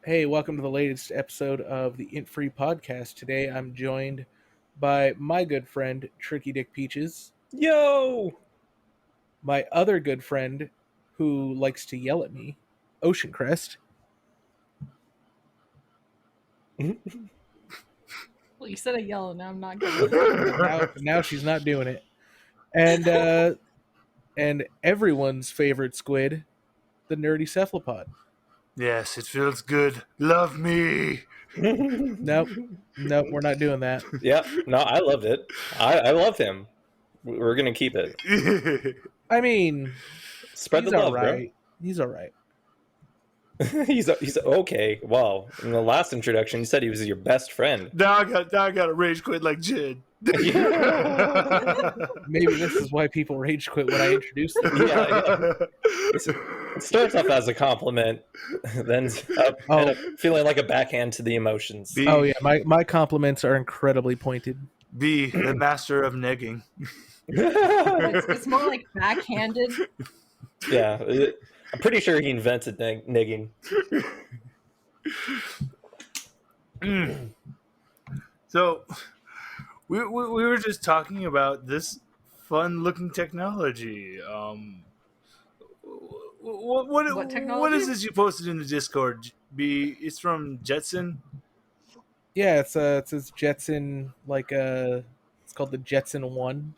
Hey, welcome to the latest episode of the INT Free podcast. Today I'm joined by my good friend, Tricky Dick Peaches, Yo! my other good friend who likes to yell at me, Ocean Crest. Well, you said a yellow. Now I'm not gonna. Now she's not doing it. And everyone's favorite squid, the nerdy cephalopod. Yes, it feels good. Love me. Nope, we're not doing that. Yeah, no, I loved it. I love him. We're gonna keep it. I mean, Spread the he's love, all right. He's all right. bro. he's okay. Wow. In the last introduction, you said he was your best friend. Now I got to rage quit like Jid. Maybe this is why people rage quit when I introduce them. Yeah. It starts off as a compliment, then end up feeling like a backhand to the emotions. Oh yeah, my compliments are incredibly pointed. Be the master of negging. It's more like backhanded. Yeah, I'm pretty sure he invented nigging. So, we were just talking about this fun-looking technology. What technology? What is this you posted in the Discord? It's from Jetson. Yeah, it says Jetson it's called the Jetson 1.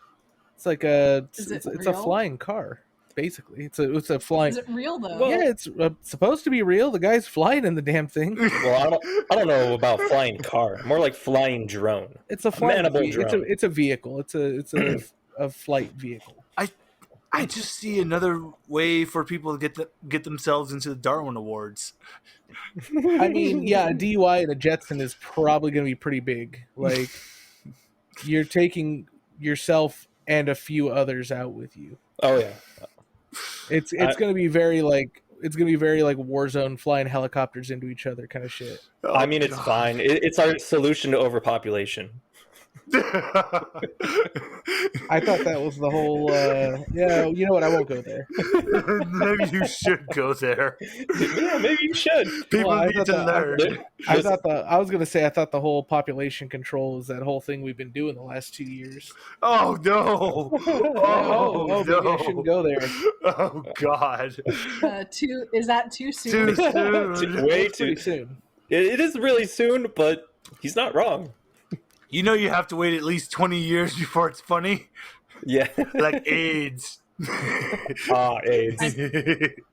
It's like Is it it's a real? flying car basically. It's a flying. Is it real though? Well- Yeah, it's supposed to be real. The guy's flying in the damn thing. Well, I don't know about flying car. More like flying drone. It's a flying. Manable drone. It's a vehicle. It's a flight vehicle. I just see another way for people to get themselves into the Darwin Awards. I mean, yeah, a DUI and a Jetson is probably going to be pretty big. Like, you're taking yourself and a few others out with you. Oh yeah. It's going to be very like Warzone flying helicopters into each other kind of shit. I mean, it's fine. It's our solution to overpopulation. I thought that was the whole. Yeah, you know what? I won't go there. Maybe you should go there. Yeah, maybe you should. People Well, I need thought to that- learn. I thought the whole population control is that whole thing we've been doing the last 2 years. Oh no! Oh, maybe I no! shouldn't go there. Oh God! Is that too soon? Too soon. Way It's pretty too. soon. It is really soon, but he's not wrong. You know you have to wait at least 20 years before it's funny, Yeah. like AIDS. AIDS.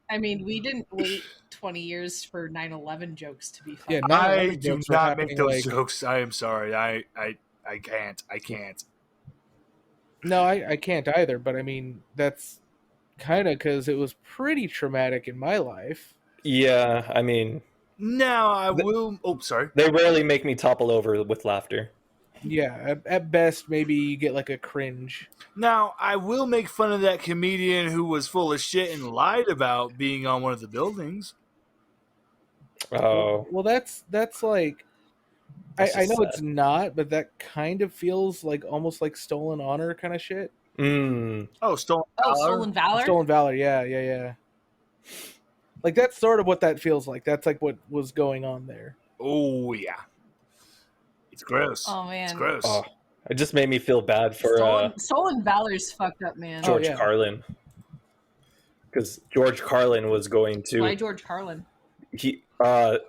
I mean, we didn't wait 20 years for 9/11 jokes to be funny. Yeah, I 9/11 do jokes were not make happening, those like- jokes. I am sorry. I can't. No, I can't either. But I mean, that's kind of because it was pretty traumatic in my life. Yeah, I mean, Now I will. Oh, sorry. they rarely make me topple over with laughter. Yeah, at best, maybe you get like a cringe. Now I will make fun of that comedian who was full of shit and lied about being on one of the buildings. Oh, Well, that's like. That's I just know sad. it's not, but that kind of feels like almost like stolen honor kind of shit. Oh, stolen. Oh, valor? stolen valor. Stolen valor, yeah. Like that's sort of what that feels like. That's like what was going on there. Oh yeah. It's gross. Oh man. It's gross. oh, it just made me feel bad for Stolen valor's fucked up, man. Oh, George yeah. Carlin, because George Carlin was going to Why George Carlin? he was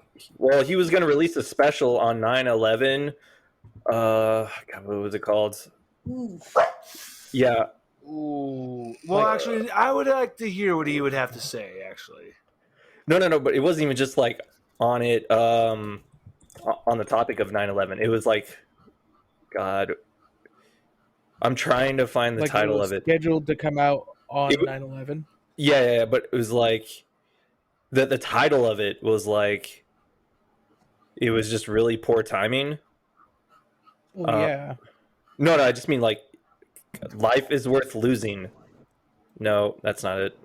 going to release a special on 9/11. God, what was it called? Ooh. Yeah, Ooh. Well, Like- actually, I would like to hear what he would have to say. Actually. no, but it wasn't even just like on it. On the topic of 9/11, it was like, God, I'm trying to find the Like title was of it. scheduled to come out on It- 9/11. Yeah, but it was like the title of it was like it was just really poor timing. Well, yeah. No, I just mean like life is worth losing. No, that's not it.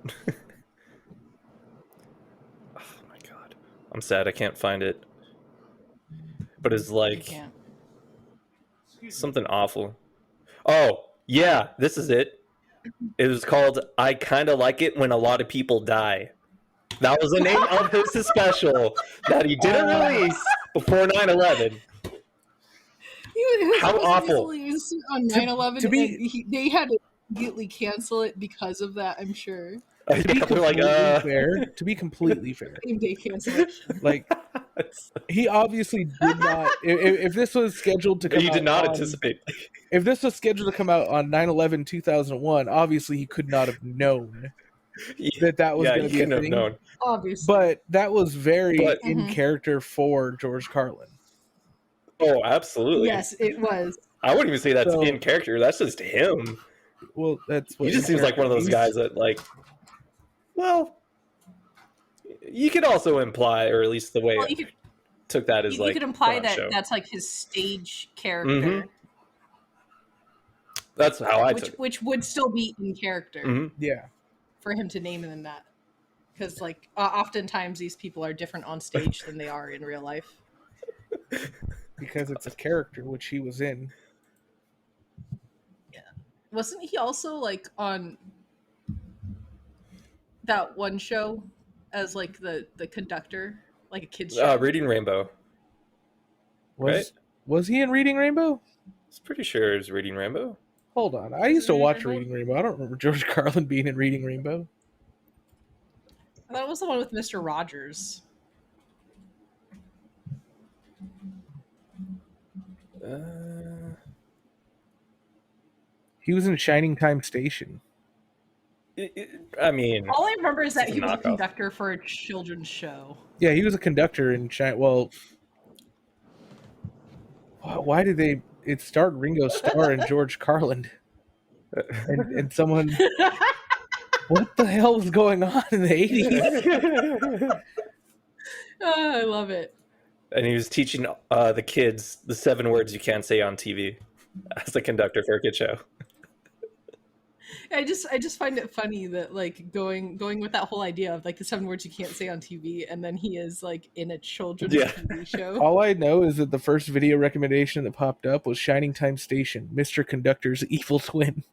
Oh my God, I'm sad I can't find it. But it's You like can't. something awful. Oh yeah, this is it. It was called "I Kinda Like It When a Lot of People Die." That was the name of his special that he didn't release before 9/11. How awful. He was on 9/11, to be- and they had to immediately cancel it because of that. I'm sure. To be They're like, to be completely fair, Same day cancellation. like he obviously did not. If this was scheduled to come, he did not anticipate. If this was scheduled to come out on 9/11/2001, obviously he could not have known that was going to be a thing. Known. Obviously, But that was very in Mhm. character for George Carlin. Oh, absolutely. yes, it was. I wouldn't even say that's So- in character. That's just him. Well, that's what He just in seems like one of those character guys that, like, well, you could also imply, or at least the way Well, I you could, took that as you like could imply fun that show. that's like his stage character, Mhm. That's how I took it. which would still be in character Mhm. Yeah. for him to name him that. Because like oftentimes these people are different on stage than they are in real life. Because it's a character which he was in. Wasn't he also like on that one show as like the conductor, like a kid's show? Reading Rainbow. Was he in Reading Rainbow? I was pretty sure it was Reading Rainbow. Hold on. I used to Reading watch Rainbow? Reading Rainbow. I don't remember George Carlin being in Reading Rainbow. That was the one with Mr. Rogers. He was in Shining Time Station. I mean, All I remember is that It's a he was a knockoff. conductor for a children's show. Yeah, he was a conductor in Well, why did they? It starred Ringo Starr and George Carlin, and someone. What the hell was going on in the 80s? I love it. and he was teaching the kids the 7 words you can't say on TV as a conductor for a kid show. I just find it funny that like going with that whole idea of like the 7 words you can't say on TV, and then he is like in a children's Yeah. TV show. All I know is that the first video recommendation that popped up was Shining Time Station, Mr. Conductor's evil twin.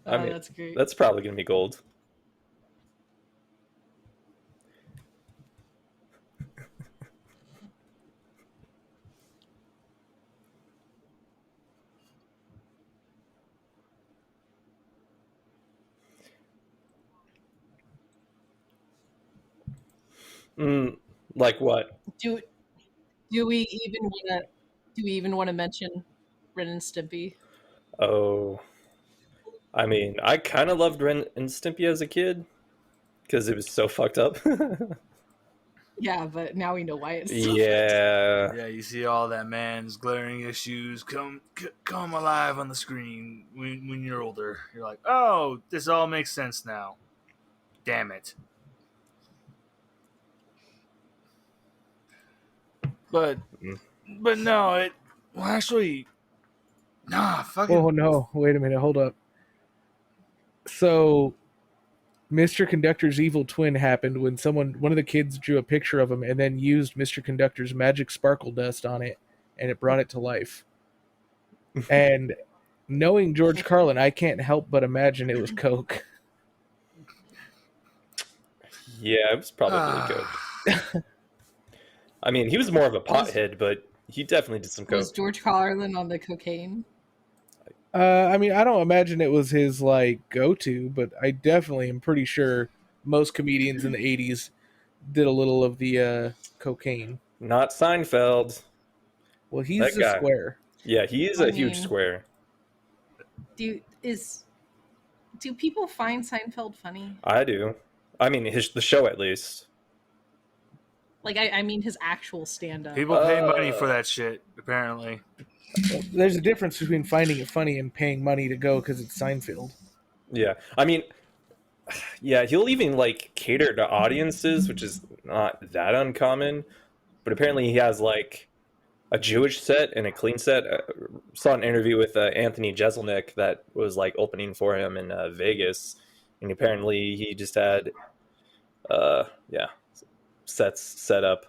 I mean, That's great. that's probably going to be gold. Like what? Do we even want to mention Ren and Stimpy? Oh, I mean, I kind of loved Ren and Stimpy as a kid because it was so fucked up. Yeah, but now we know why it's so Yeah. Yeah, you see all that man's glaring issues come alive on the screen when you're older. You're like, oh, this all makes sense now. Damn it. But no, it well actually fucking Oh no, wait a minute, hold up. So Mr. Conductor's evil twin happened when one of the kids drew a picture of him and then used Mr. Conductor's magic sparkle dust on it, and it brought it to life. And knowing George Carlin, I can't help but imagine it was Coke. Yeah, it was probably good. I mean, he was more of a pothead, but he definitely did some Was coke. George Carlin on the cocaine? I mean, I don't imagine it was his like go-to, but I definitely am pretty sure most comedians in the 80s did a little of the cocaine. Not Seinfeld. Well, he's That the guy. square. Yeah, he is I a huge mean- square. Do people find Seinfeld funny? I do. I mean, the show at least. Like I mean his actual stand-up. people pay money for that shit, apparently. There's a difference between finding it funny and paying money to go because it's Seinfeld. Yeah, I mean, yeah, he'll even like cater to audiences, which is not that uncommon. But apparently, he has like a Jewish set and a clean set. Saw an interview with Anthony Jeselnik that was like opening for him in Vegas, and apparently he just had, sets set up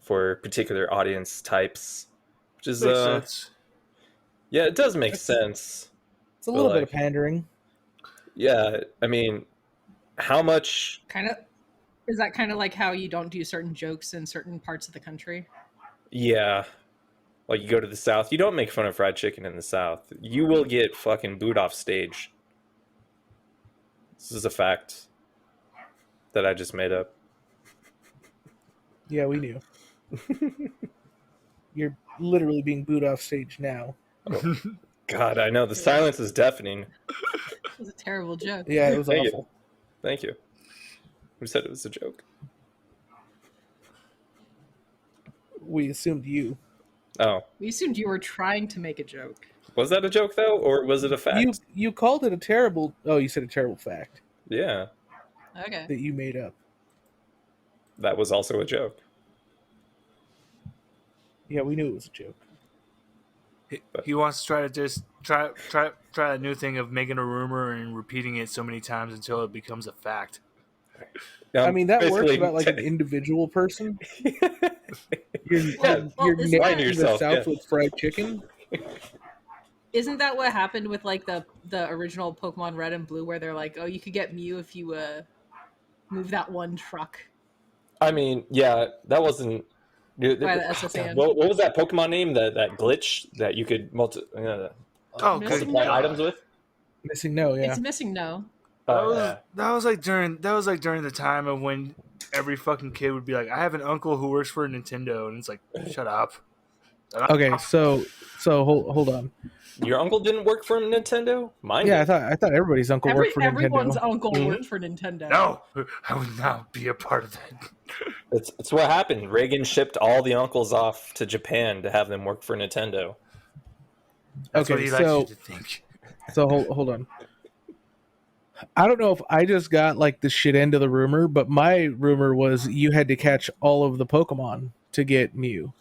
for particular audience types, which is Makes sense. yeah, it does make sense. It's a little bit like- of pandering. Yeah, I mean, how much? Kind of. Is that kind of like how you don't do certain jokes in certain parts of the country? Yeah, like you go to the South, you don't make fun of fried chicken in the South. You will get fucking booed off stage. This is a fact that I just made up. Yeah, we knew. You're literally being booed off stage now. God, I know the silence is deafening. It was a terrible joke. Yeah, it was Thank awful. Thank you. Who said it was a joke? We assumed you. Oh, We assumed you were trying to make a joke. was that a joke though, or was it a fact? You called it a terrible. Oh, you said a terrible fact Yeah, Okay. that you made up. that was also a joke. Yeah, we knew it was a joke. He wants to try to just try a new thing of making a rumor and repeating it so many times until it becomes a fact. I mean, that works Basically, about like an individual person. You're Well, you're isn't naming that- the yourself, South yeah. with fried chicken. Isn't that what happened with like the original Pokemon Red and Blue, where they're like, oh, you could get Mew if you move that one truck? I mean, yeah, that wasn't. Dude, By the God, SSN. what was that Pokemon name? That glitch that you could Oh, good Missing multiply no. items with? Missing no, yeah. It's missing no. That was like during the time of when every fucking kid would be like, I have an uncle who works for Nintendo, and it's like, shut up. Okay, so hold on. Your uncle didn't work for Nintendo? Mine Yeah, did. I thought everybody's uncle worked for Everyone's Nintendo. uncle Mhm. worked for Nintendo. No, I would not be a part of that. It's what happened. Reagan shipped all the uncles off to Japan to have them work for Nintendo. That's what Okay, he likes so you to think. hold on. I don't know if I just got like the shit end of the rumor, but my rumor was you had to catch all of the Pokemon to get Mew.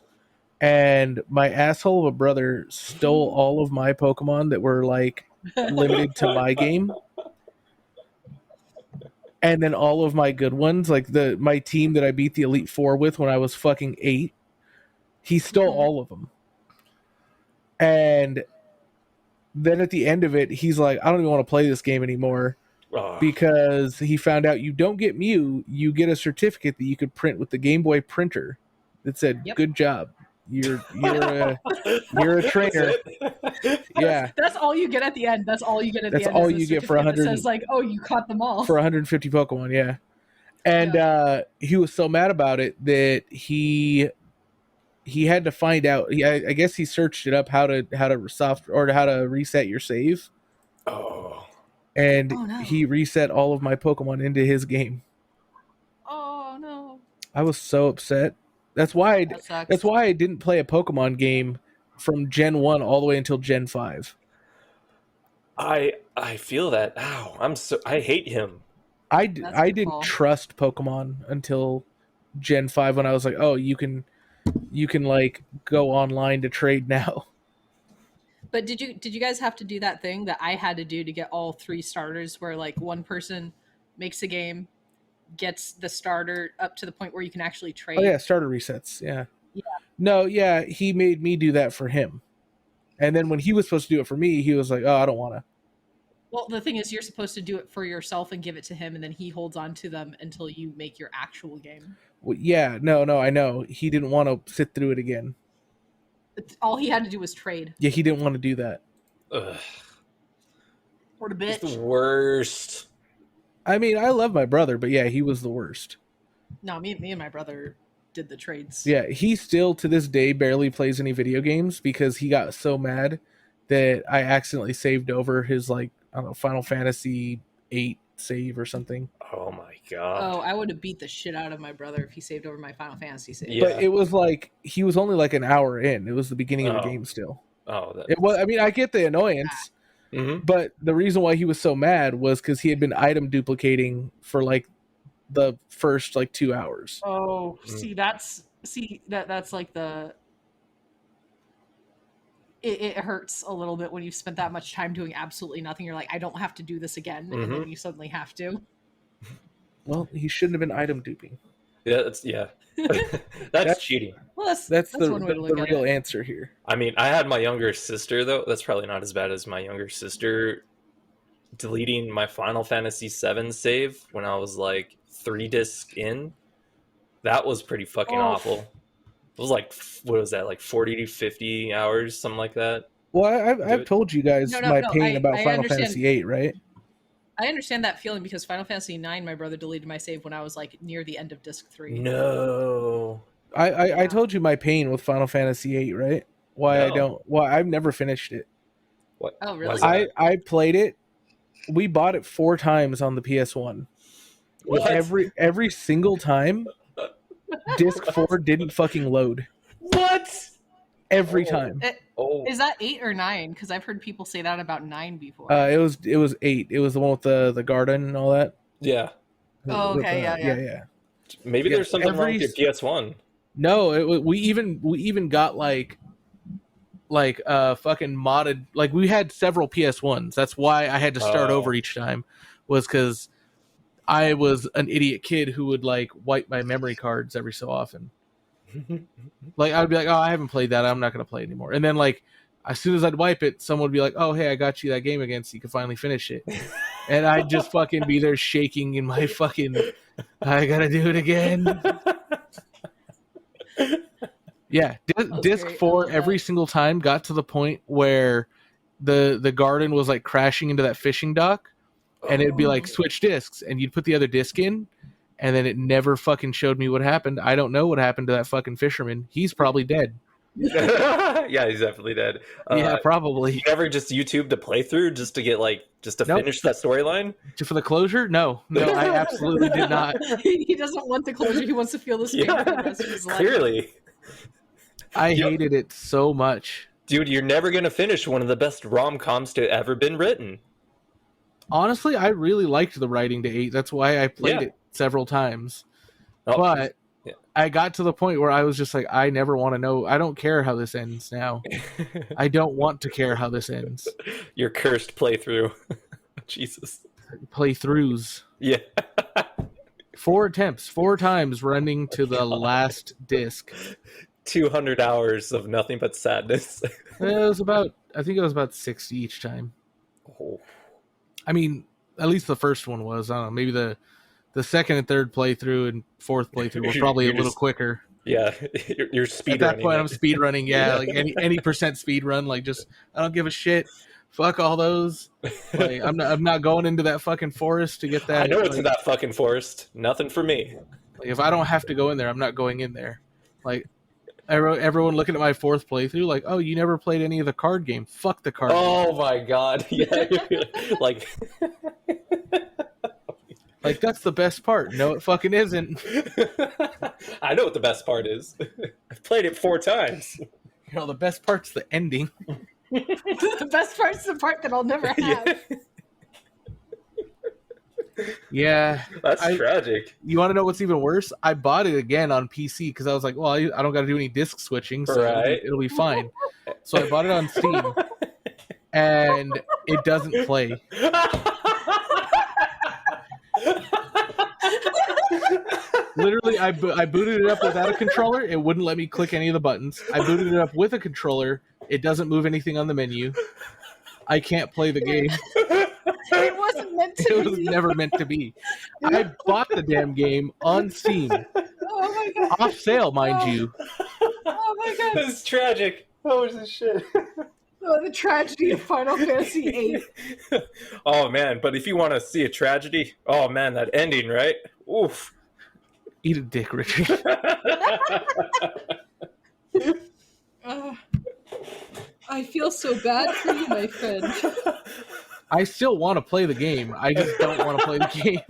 And my asshole of a brother stole all of my Pokemon that were like limited to my game. And then all of my good ones, like my team that I beat the Elite Four with when I was fucking 8, he stole all of them. And then at the end of it, he's like, I don't even want to play this game anymore. Oh, Because he found out you don't get Mew, you get a certificate that you could print with the Game Boy printer that said, Yep. "Good job, you're a trainer." Yeah, That's all you get at the end. That's all you get at That's the end. all is a you get for certificate that 100 says like, oh, you caught them all. for 150 Pokemon. Yeah, and he was so mad about it that he had to find out. I guess he searched it up how to reset your save, oh. and Oh, no. he reset all of my Pokemon into his game. Oh no, I was so upset. That's why that sucks. That's why I didn't play a Pokemon game from Gen 1 all the way until Gen 5. I feel that. Ow, I hate him. I That's a good didn't call. trust Pokemon until Gen 5 when I was like, "Oh, you can like go online to trade now." But did you guys have to do that thing that I had to do to get all 3 starters, where like one person makes a game, gets the starter up to the point where you can actually trade? Oh yeah, starter resets. Yeah. Yeah. No, yeah, he made me do that for him. And then when he was supposed to do it for me, he was like, "Oh, I don't want to." Well, the thing is, you're supposed to do it for yourself and give it to him, and then he holds on to them until you make your actual game. Well, yeah, no, I know. He didn't want to sit through it again. All he had to do was trade. Yeah, he didn't want to do that. Ugh. What a He's bitch. the worst. I mean, I love my brother, but yeah, he was the worst. No, me and my brother did the trades. Yeah, he still to this day barely plays any video games because he got so mad that I accidentally saved over his like, I don't know, Final Fantasy 8 save or something. Oh my god. Oh, I would have beat the shit out of my brother if he saved over my Final Fantasy save. Yeah. But it was like he was only like an hour in. It was the beginning of the Oh. game still. Oh, that. It was. I mean, I get the annoyance, Mhm. but the reason why he was so mad was because he had been item duplicating for like the first like 2 hours. Oh, Mm. that's like the. It hurts a little bit when you've spent that much time doing absolutely nothing. You're like, I don't have to do this again, and then you suddenly have to. Well, he shouldn't have been item duping. Yeah, that's cheating. Well, That's the one way to look at real it. answer here. I mean, I had my younger sister though. That's probably not as bad as my younger sister. deleting my Final Fantasy VII save when I was like 3 discs in. That was pretty fucking awful. It was like, what was that, like 40 to 50 hours, something like that? Well, I've told you guys No, my pain about I Final understand. Fantasy VIII, right? I understand that feeling because Final Fantasy IX, my brother deleted my save when I was like near the end of disc 3. No. I told you my pain with Final Fantasy VIII, right? Why I No. don't? Why I've never finished it. What? Oh, why really? is that? I played it. We bought it 4 times on the PS1. What? Every single time, disc 4 didn't fucking load. What? Every time. Oh. Is that 8 or 9? Because I've heard people say that about 9 before. It was 8. It was the one with the garden and all that. Yeah. Oh, With okay, the- yeah. Maybe Yeah, there's something wrong with your PS1. No, we even got like fucking modded. Like we had several PS1s. That's why I had to start over each time, was because I was an idiot kid who would like wipe my memory cards every so often. Like I'd be like, oh, I haven't played that. I'm not gonna play it anymore. And then like as soon as I'd wipe it, someone would be like, oh, hey, I got you that game again, so you can finally finish it. And I'd just fucking be there shaking in my fucking. I gotta do it again. Yeah, disc great. I 4 love every that. single time got to the point where the garden was like crashing into that fishing dock, and it'd be like switch discs, and you'd put the other disc in, and then it never fucking showed me what happened. I don't know what happened to that fucking fisherman. He's probably dead. Yeah, he's definitely dead. Yeah, probably. You ever just YouTube the playthrough just to get like Nope. finish that storyline? For the closure? No, I absolutely did not. He doesn't want the closure. He wants to feel this pain for the rest of his life. Clearly. I hated it so much. Dude, you're never gonna finish one of the best rom-coms to ever been written. Honestly, I really liked the writing to 8. That's why I played it several times. Oh, But I got to the point where I was just like, I never want to know. I don't care how this ends now. I don't want to care how this ends. Your cursed playthrough. Jesus. Playthroughs. Yeah. 4 attempts, 4 times running to the last disc. 200 hours of nothing but sadness. I think it was about 60 each time. Oh. I mean, at least the first one was. I don't know, maybe the second and third playthrough and fourth playthrough was probably a little quicker. Yeah, you're speed At running. that point, I'm speed running. Yeah, like any percent speed run. Like just, I don't give a shit. Fuck all those. Like I'm not going into that fucking forest to get that. I know it's in that fucking forest. Nothing for me. Like, if I don't have to go in there, I'm not going in there. Like everyone looking at my 4th playthrough, like, oh, you never played any of the card game. Fuck the card game. Oh my god. Yeah. Like Like, that's the best part. No, it fucking isn't. I know what the best part is. I've played it 4 times. You know, the best part's the ending. The best part's the part that I'll never have. Yeah. That's tragic. You want to know what's even worse? I bought it again on PC because I was like, well, I don't got to do any disc switching, so Right. it'll be fine. So I bought it on Steam, and it doesn't play. Literally, I booted it up without a controller. It wouldn't let me click any of the buttons. I booted it up with a controller. It doesn't move anything on the menu. I can't play the game. It wasn't meant to It was be. never meant to be. I bought the damn game on Steam. Oh my god. Off sale, mind you. Oh my god. This is tragic. Oh, this shit. Oh, the tragedy of Final Fantasy VIII. Oh man, but if you want to see a tragedy, oh man, that ending, right? Oof. Eat a dick, Richard. I feel so bad for you, my friend. I still want to play the game. I just don't want to play the game.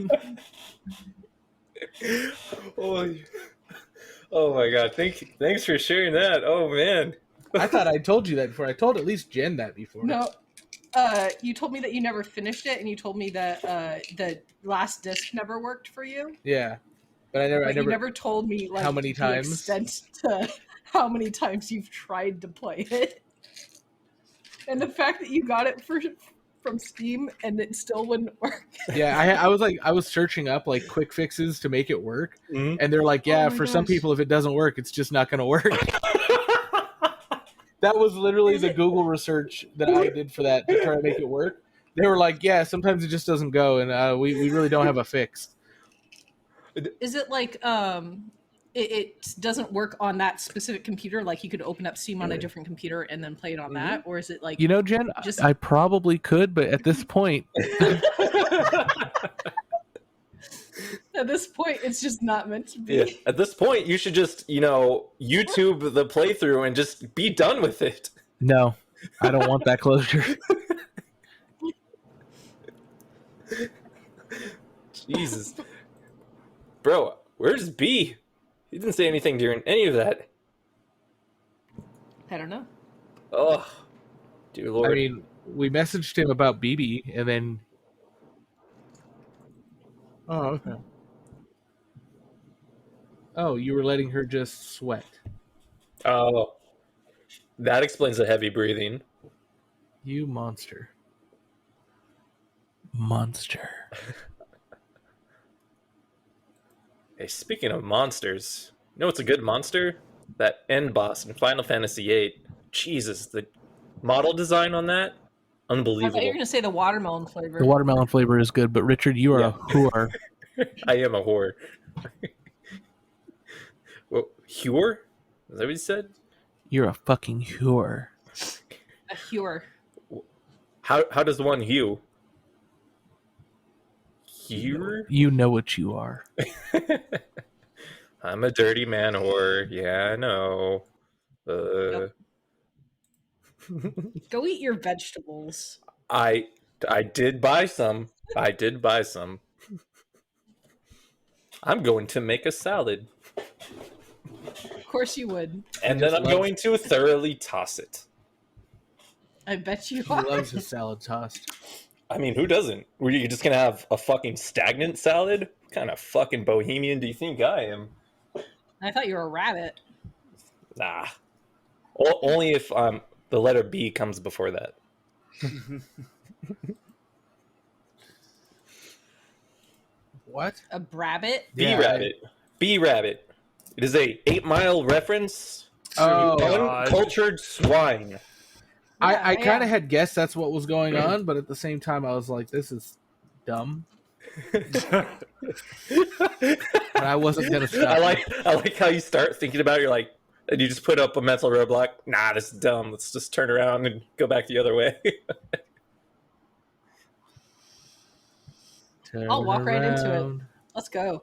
Oh my god, thanks for sharing that. Oh man. I thought I told you that before. I told at least Jen that before. No, you told me that you never finished it, and you told me that the last disc never worked for you. Yeah, but You never told me like how many the times? extent to how many times you've tried to play it, and the fact that you got it from Steam and it still wouldn't work. Yeah, I was searching up like quick fixes to make it work, Mhm. and they're like, yeah, Oh my for some gosh. people, if it doesn't work, it's just not going to work. That was literally the Google research that I did for that to try to make it work. They were like, yeah, sometimes it just doesn't go, and we really don't have a fix. Is it like it doesn't work on that specific computer? Like you could open up Steam on a different computer and then play it on that, or is it like You know, Jen, just I probably could, but at this point, at this point it's just not meant to be? Yeah. At this point, you should just, YouTube the playthrough and just be done with it. no, I don't want that closure. Jesus. Bro, where's B? He didn't say anything during any of that. I don't know. Oh, dear Lord. I mean, we messaged him about BB, and then. Oh, okay. Oh, you were letting her just sweat. Oh, that explains the heavy breathing. You monster. Monster. Hey, speaking of monsters, you know what's a good monster? That end boss in Final Fantasy VIII. Jesus, the model design on that? I thought Unbelievable. you were gonna say the watermelon flavor. The watermelon flavor is good, but Richard, you are Yeah. a whore. I am a whore. Well, whore? Is that what he said? You're a fucking whore. A Hure. How does one hew? Hewer? You know what you are. I'm a dirty man whore. Yeah, I know. Go eat your vegetables. I did buy some. I did buy some. I'm going to make a salad. Of course you would. And then I'm going to thoroughly toss it. I bet you He are. loves his salad tossed. I mean, who doesn't? Were you just going to have a fucking stagnant salad? What kind of fucking bohemian do you think I am? I thought you were a rabbit. Nah. Only if the letter B comes before that. What? A brabbit? B-rabbit. B-rabbit. It is a 8 Mile reference to Oh, uncultured swine. I Yeah, kind of had guessed that's what was going on, but at the same time, I was like, this is dumb. But I wasn't gonna stop. I like how you start thinking about it, you're like, and you just put up a mental roadblock. Nah, this is dumb. Let's just turn around and go back the other way. I'll walk right into it. Turn Let's go.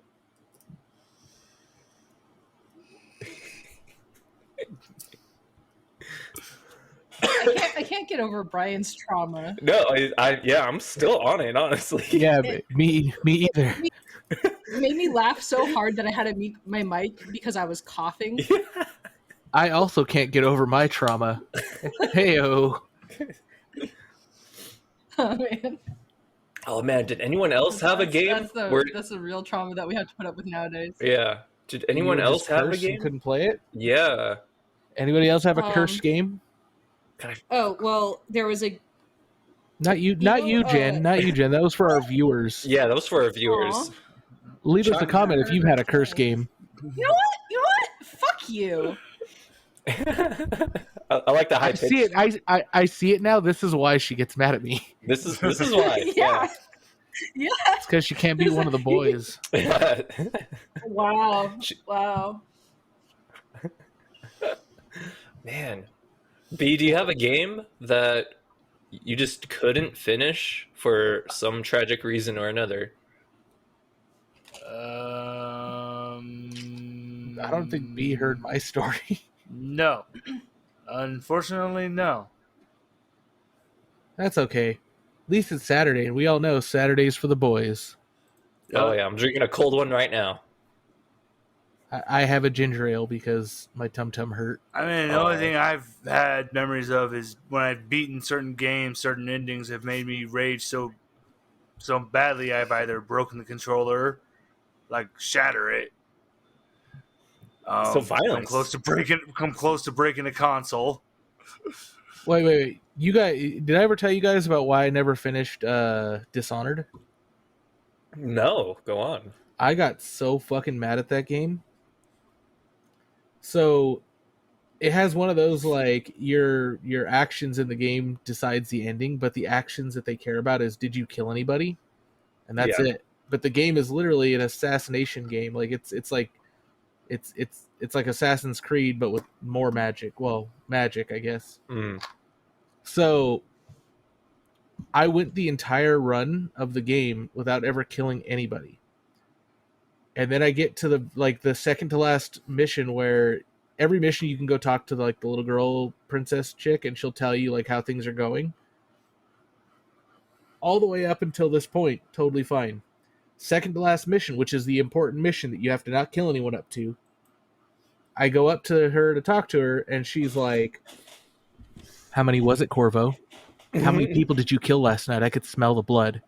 I can't get over Brian's trauma. No, I'm still on it, honestly. Yeah, but me either. It made me laugh so hard that I had to mute my mic because I was coughing. I also can't get over my trauma. Heyo. Oh man, Oh man, did anyone else have a game? That's the real trauma that we have to put up with nowadays. Yeah. Did anyone You were else just have a cursed and game? couldn't play it? Yeah. Anybody else have a cursed game? Oh well, there was a Not you, not you, Jen. Not you, Jen. That was for our viewers. Yeah, that was for our viewers. Leave us a comment if you've had a cursed game. You know what? You know what? Fuck you. I like the high I pitch. see it. I see it now. This is why she gets mad at me. This is why. Yeah. Yeah. It's because she can't be one of the boys. Yeah. Wow. Wow. Man. B, do you have a game that you just couldn't finish for some tragic reason or another? I don't think B heard my story. No. Unfortunately, no. That's okay. At least it's Saturday, and we all know Saturday's for the boys. Oh yeah, I'm drinking a cold one right now. I have a ginger ale because my tum-tum hurt. I mean, the only thing I've had memories of is when I've beaten certain games, certain endings have made me rage so badly I've either broken the controller, like shatter it. So violent. Come close to breaking a console. Wait. You guys, did I ever tell you guys about why I never finished Dishonored? No, go on. I got so fucking mad at that game. So, it has one of those like your actions in the game decides the ending, but the actions that they care about is did you kill anybody, and that's Yeah. it. But the game is literally an assassination game. Like it's like it's like Assassin's Creed, but with more magic. Well, magic, I guess. Mm. So I went the entire run of the game without ever killing anybody. And then I get to the second to last mission where every mission you can go talk to the little girl princess chick and she'll tell you like how things are going. All the way up until this point, totally fine. Second to last mission, which is the important mission that you have to not kill anyone up to. I go up to her to talk to her and she's like, "How many was it, Corvo? How many people did you kill last night? I could smell the blood."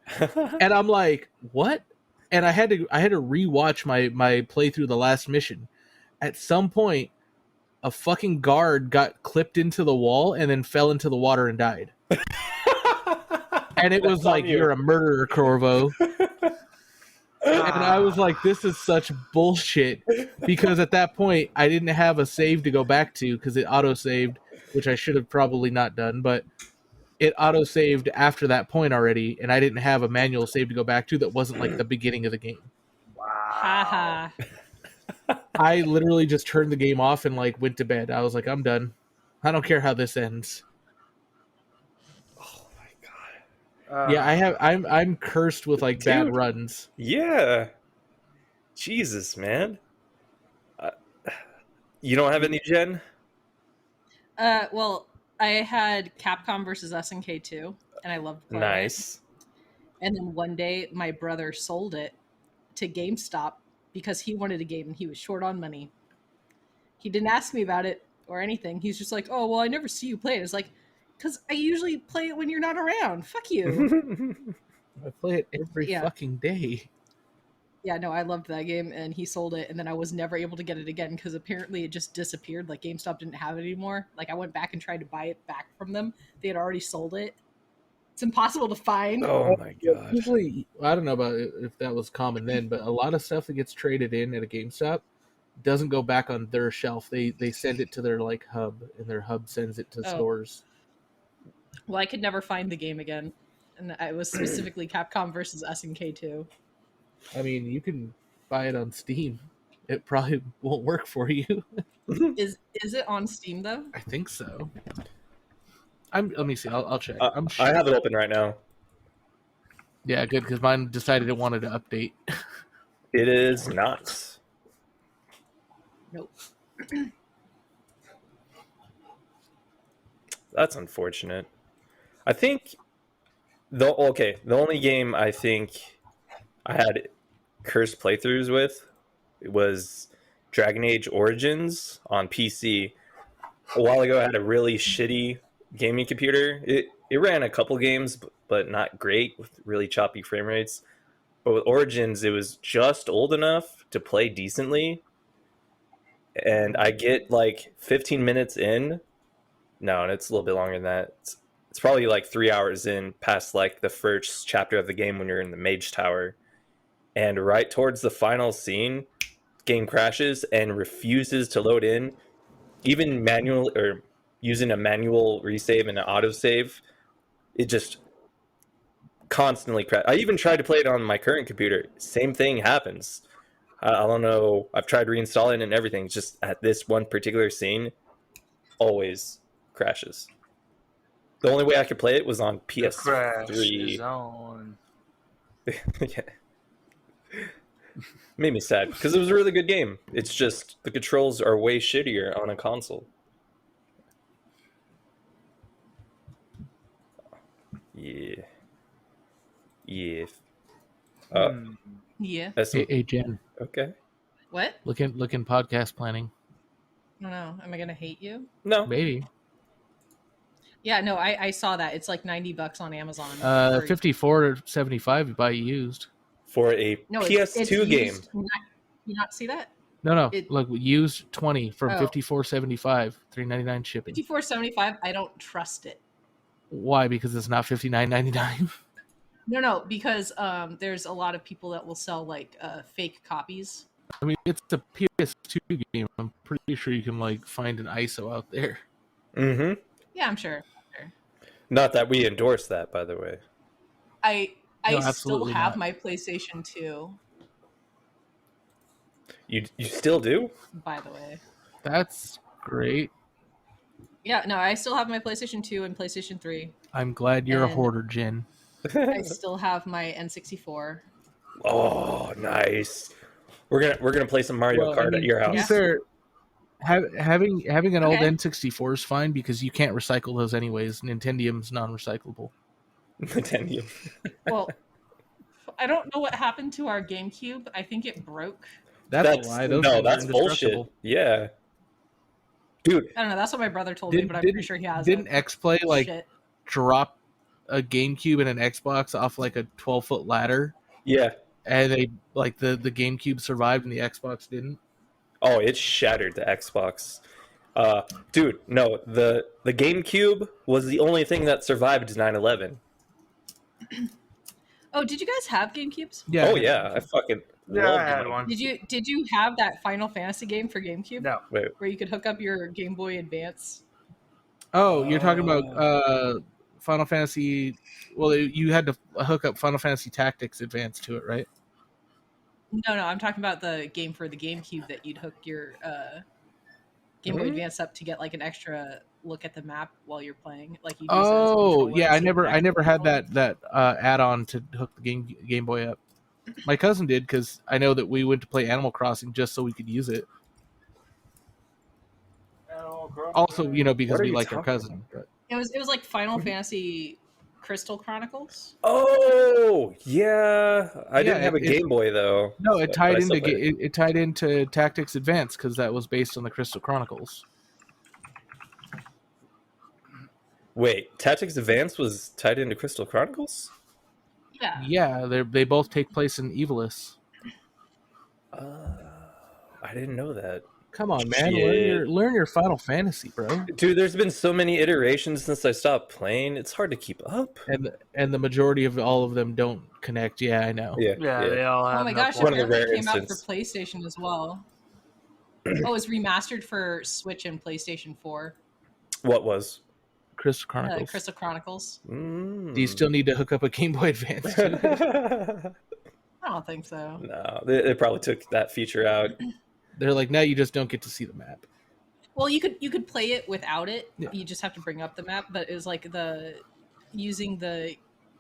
And I'm like, "What?" And I had to rewatch my playthrough the last mission. At some point, a fucking guard got clipped into the wall and then fell into the water and died. And it was That's on like, you. "You're a murderer, Corvo." And I was like, this is such bullshit. Because at that point, I didn't have a save to go back to because it auto-saved, which I should have probably not done, but it auto-saved after that point already, and I didn't have a manual save to go back to that wasn't like the beginning of the game. Haha. I literally just turned the game off and like went to bed. I was like, I'm done. I don't care how this ends. Oh my god. Yeah, I'm cursed with like bad Dude. runs. Yeah. Jesus, man. You don't have any Gen? Well, I had Capcom versus SNK 2, and I loved playing it. Nice. And then one day, my brother sold it to GameStop because he wanted a game and he was short on money. He didn't ask me about it or anything. He's just like, "Oh, well, I never see you play it." It's like, because I usually play it when you're not around. Fuck you. I play it every Yeah. fucking day. Yeah, no, I loved that game, and he sold it, and then I was never able to get it again because apparently it just disappeared. Like GameStop didn't have it anymore. Like I went back and tried to buy it back from them. They had already sold it. It's impossible to find. Oh my god. Usually, I don't know about if that was common then, but a lot of stuff that gets traded in at a GameStop doesn't go back on their shelf. They send it to their like hub, and their hub sends it to Oh. stores. Well, I could never find the game again, and it was specifically Capcom versus SNK 2. I mean, you can buy it on Steam. It probably won't work for you. Is it on Steam though? I think so. Let me see. I'll check. I'm sure. I have it open right now. Yeah, good, because mine decided it wanted to update. It is not. Nope. That's unfortunate. I think the only game I think I had cursed playthroughs with was Dragon Age Origins on PC. A while ago, I had a really shitty gaming computer. It ran a couple games, but not great with really choppy frame rates. But with Origins, it was just old enough to play decently. And I get like 15 minutes in. No, it's a little bit longer than that. It's probably like 3 hours in past like the first chapter of the game when you're in the Mage Tower. And right towards the final scene, game crashes and refuses to load in. Even manual or using a manual resave and an autosave, it just constantly crashes. I even tried to play it on my current computer. Same thing happens. I don't know. I've tried reinstalling and everything. It's just at this one particular scene, always crashes. The only way I could play it was on The crash is PS3. on. Yeah. Made me sad because it was a really good game. It's just the controls are way shittier on a console. Yeah. Yeah. Yeah. That's Hey, Jen, okay. What? look in podcast planning. I don't know. Am I gonna hate you? No. Maybe. Yeah, no, I saw that. It's like $90 on Amazon. 54 to 75 you buy used. For a No, PS2 game. You not see that? No. It- Look, used 20 from Oh. 54.75, $3.99 shipping. $54.75. I don't trust it. Why? Because it's not $59.99. No, because there's a lot of people that will sell like fake copies. I mean, it's a PS2 game. I'm pretty sure you can like find an ISO out there. Mm-hmm. Yeah, I'm sure. Not that we endorse that, by the way. I No, still absolutely have not. my PlayStation 2, You still do? by the way. That's great. Yeah, no, I still have my PlayStation 2 and PlayStation 3. I'm glad you're a And hoarder, Jen. I still have my N64. Oh, nice. We're gonna play some Mario Well, I Kart at mean, your to be house. fair, having an old Okay. N64 is fine because you can't recycle those anyways. Nintendium's non-recyclable. Nintendo. Well, I don't know what happened to our GameCube. I think it broke. That's a lie. Those no, things are that's indestructible. bullshit. Yeah, dude. I don't know. That's what my brother told me, Didn't but I'm pretty sure he has didn't it. X-Play like Shit. drop a GameCube and an Xbox off like a 12-foot ladder, Yeah. and they like the GameCube survived and the Xbox didn't? Oh, it shattered the Xbox. Dude, no, the GameCube was the only thing that survived 9/11. Oh, did you guys have GameCubes? Yeah. Oh yeah, I fucking Yeah, loved I had mine. one. Did you have that Final Fantasy game for GameCube? No. Wait, Where you could hook up your Game Boy Advance? Oh, you're talking about Final Fantasy. Well, you had to hook up Final Fantasy Tactics Advance to it, right? No, I'm talking about the game for the GameCube that you'd hook your Game Boy Mhm. Advance up to get like an extra look at the map while you're playing. Like you. Oh, yeah. I never had that add-on to hook the Game Boy up. My cousin did because I know that we went to play Animal Crossing just so we could use it. Also, because What are we you like our talking cousin. But It was like Final Fantasy Crystal Chronicles. Oh yeah, I didn't Yeah, have a it- Game Boy though. no, it tied but I still into played it. it tied into Tactics Advance because that was based on the Crystal Chronicles. Wait, Tactics Advance was tied into Crystal Chronicles? Yeah. Yeah, they both take place in Evilus. I didn't know that. Come on, man, Shit. learn your Final Fantasy, bro. Dude, there's been so many iterations since I stopped playing. It's hard to keep up. And the majority of all of them don't connect. Yeah, I know. Yeah, Yeah, they all have. Oh my no gosh! point. One of the Apparently, it rare came out for instances. PlayStation as well. Oh, it's remastered for Switch and PlayStation 4. What was? Crystal Chronicles. Crystal Chronicles. Mm. Do you still need to hook up a Game Boy Advance too? I don't think so. No, they probably took that feature out. They're like, now you just don't get to see the map. Well, you could play it without it. Yeah. You just have to bring up the map. But it was like using the